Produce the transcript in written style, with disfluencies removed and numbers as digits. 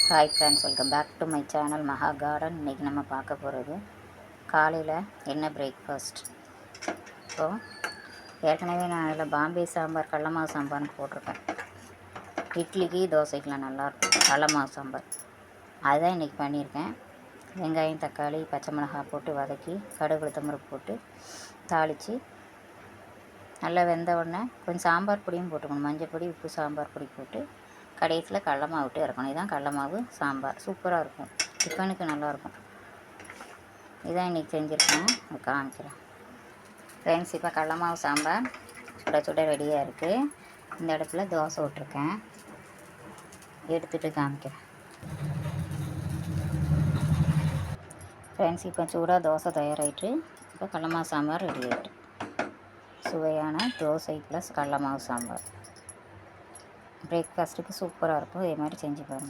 Hi friends, welcome back to my channel Maha garden. இன்றைக்கி நம்ம பார்க்க போகிறது காலையில் என்ன பிரேக்ஃபாஸ்ட். இப்போது ஏற்கனவே நான் அதில் பாம்பே சாம்பார் கடல மாவு சாம்பார்னு போட்டிருக்கேன். இட்லிக்கு தோசைக்கெலாம் நல்லாயிருக்கும் கடல மாவு சாம்பார். அதுதான் இன்றைக்கி பண்ணியிருக்கேன். வெங்காயம், தக்காளி, பச்சை மிளகாய் போட்டு வதக்கி கடுகு உளுத்தம்பருப்பு போட்டு தாளித்து நல்லா வெந்த உடனே கொஞ்சம் சாம்பார் பொடியும் போட்டுக்கணும். மஞ்சள் பொடி, உப்பு, சாம்பார் பொடி போட்டு கடைசியில் கடல மாவு விட்டு இறக்கணும். இதுதான் கடல மாவு சாம்பார். சூப்பராக இருக்கும், டிஃபனுக்கு நல்லாயிருக்கும். இதான் இன்றைக்கி செஞ்சுருக்கேன், காமிக்கிறேன் ஃப்ரெண்ட்ஸ். இப்போ கடல மாவு சாம்பார் சுட சுட ரெடியாக இருக்குது. இந்த இடத்துல தோசை விட்ருக்கேன், எடுத்துகிட்டு காமிக்கிறேன் ஃப்ரெண்ட்ஸ். இப்போ சூடாக தோசை தயாராகிட்டு இப்போ கடல மாவு சாம்பார் ரெடி ஆகிட்டு. சுவையான தோசை ப்ளஸ் கடல மாவு சாம்பார் பிரேக்ஃபாஸ்ட்டுக்கு சூப்பராக இருக்கும். இதே மாதிரி செஞ்சு பாருங்கள்.